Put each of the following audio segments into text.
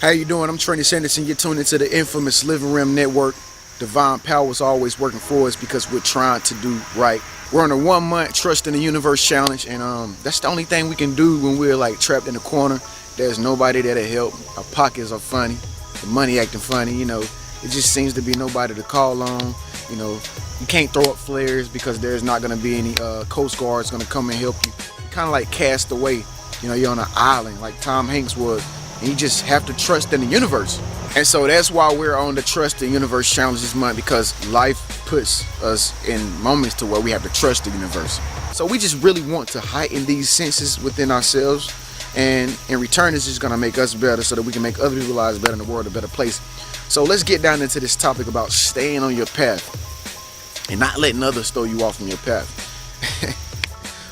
How you doing? I'm Trenius and you're tuned into the infamous Living Rim Network. Divine power is always working for us because we're trying to do right. We're on a 1 month Trust in the Universe challenge, and that's the only thing we can do when we're like trapped in a corner. There's nobody there to help. Our pockets are funny, the money acting funny. It just seems to be nobody to call on. You can't throw up flares because there's not going to be any Coast Guards going to come and help you. You're kind of like cast away. You're on an island like Tom Hanks was. And you just have to trust in the universe. And so that's why we're on the Trust the Universe challenge this month, because life puts us in moments to where we have to trust the universe. So we just really want to heighten these senses within ourselves, and in return it's just going to make us better so that we can make other people's lives better and the world a better place. So let's get down into this topic about staying on your path and not letting others throw you off from your path.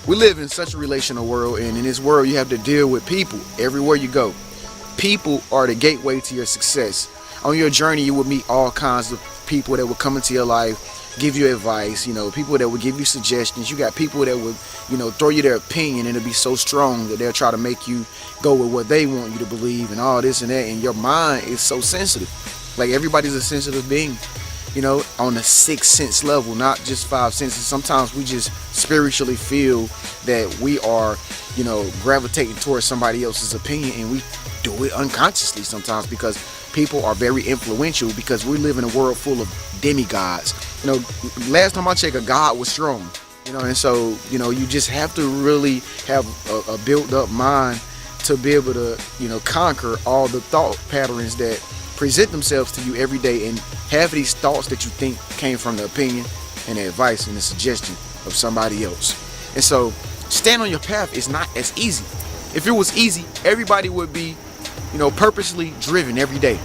We live in such a relational world, and in this world you have to deal with people everywhere you go. People are the gateway to your success. On your journey, you will meet all kinds of people that will come into your life, give you advice, people that will give you suggestions. You got people that will, throw you their opinion, and it'll be so strong that they'll try to make you go with what they want you to believe and all this and that. And your mind is so sensitive. Like, everybody's a sensitive being, on the sixth sense level, not just five senses. Sometimes we just spiritually feel that we are, gravitating towards somebody else's opinion, and we do it unconsciously sometimes because people are very influential, because we live in a world full of demigods. Last time I checked, a god was strong, and so, you just have to really have a built up mind to be able to, conquer all the thought patterns that present themselves to you every day, and have these thoughts that you think came from the opinion and the advice and the suggestion of somebody else. And so staying on your path is not as easy. If it was easy, everybody would be purposely driven every day.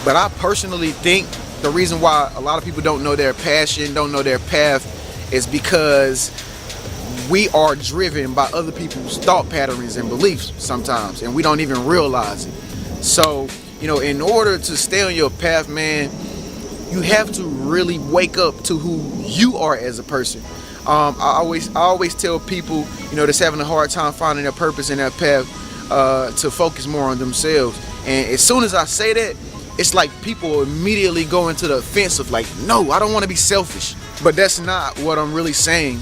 But I personally think the reason why a lot of people don't know their passion, don't know their path, is because we are driven by other people's thought patterns and beliefs sometimes, and we don't even realize it. So, in order to stay on your path, man, you have to really wake up to who you are as a person. I always tell people, that's having a hard time finding their purpose and their path, to focus more on themselves. And as soon as I say that, it's like people immediately go into the offensive, like, no, I don't want to be selfish. But that's not what I'm really saying.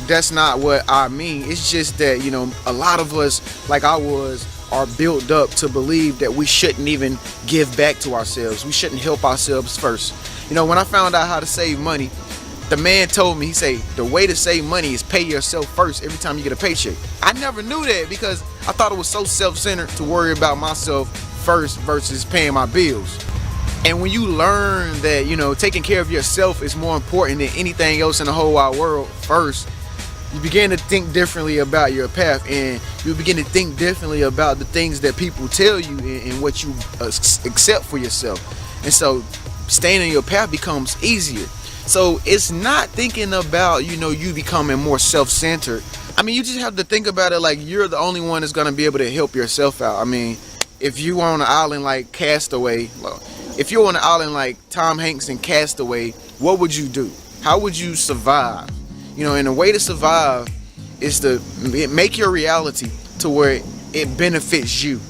That's not what I mean. It's just that, a lot of us, like I was, are built up to believe that we shouldn't even give back to ourselves. We shouldn't help ourselves first. When I found out how to save money, the man told me, he said, the way to save money is pay yourself first every time you get a paycheck. I never knew that because I thought it was so self-centered to worry about myself first versus paying my bills. And when you learn that, taking care of yourself is more important than anything else in the whole wide world first, you begin to think differently about your path, and you begin to think differently about the things that people tell you and what you accept for yourself. And so staying on your path becomes easier. So it's not thinking about, you becoming more self-centered. I mean, you just have to think about it like you're the only one that's going to be able to help yourself out. I mean, if you were on an island like Castaway, if you're on an island like Tom Hanks in Castaway, what would you do? How would you survive? And the way to survive is to make your reality to where it benefits you,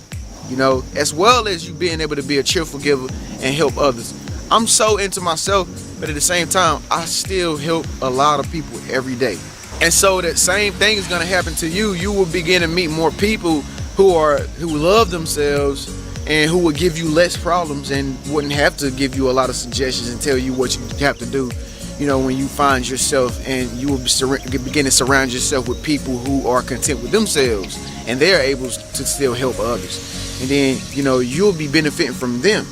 as well as you being able to be a cheerful giver and help others. I'm so into myself, but at the same time, I still help a lot of people every day. And so that same thing is going to happen to you. You will begin to meet more people who love themselves and who will give you less problems and wouldn't have to give you a lot of suggestions and tell you what you have to do. When you find yourself, and you will begin to surround yourself with people who are content with themselves and they're able to still help others. And then, you'll be benefiting from them.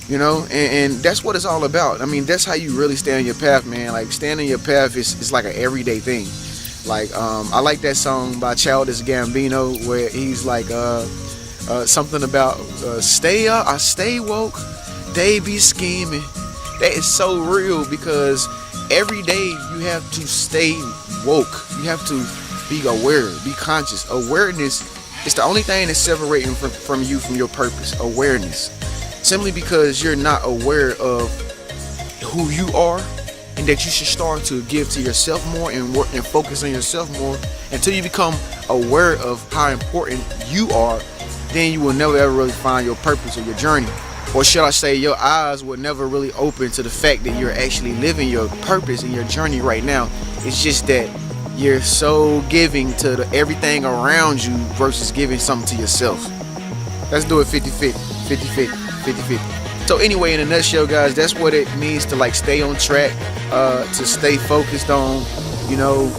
And that's what it's all about. I mean, that's how you really stay on your path, man. Like, staying on your path is like an everyday thing. Like, I like that song by Childish Gambino where he's like, something about stay up, I stay woke, they be scheming. That is so real, because every day you have to stay woke. You have to be aware, be conscious. Awareness is the only thing that's separating from you from your purpose. Awareness. Simply because you're not aware of who you are, and that you should start to give to yourself more and work and focus on yourself more until you become aware of how important you are. then you will never ever really find your purpose or your journey. Or should I say, your eyes will never really open to the fact that you're actually living your purpose in your journey right now. It's just that you're so giving to everything around you versus giving something to yourself. Let's do it 50-50, 50-50, 50-50. So anyway, in a nutshell, guys, that's what it means to like stay on track, to stay focused on, you know,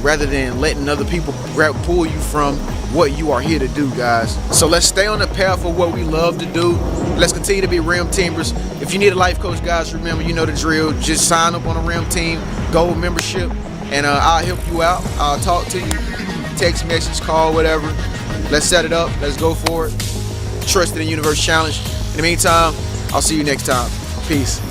rather than letting other people pull you from what you are here to do, guys. So let's stay on the path of what we love to do. Let's continue to be Rim Teamers. If you need a life coach, guys, remember, you know the drill. Just sign up on a Rim Team Gold membership, and I'll help you out. I'll talk to you, text message, call, whatever. Let's set it up. Let's go for it. Trust in the Universe Challenge. In the meantime, I'll see you next time. Peace.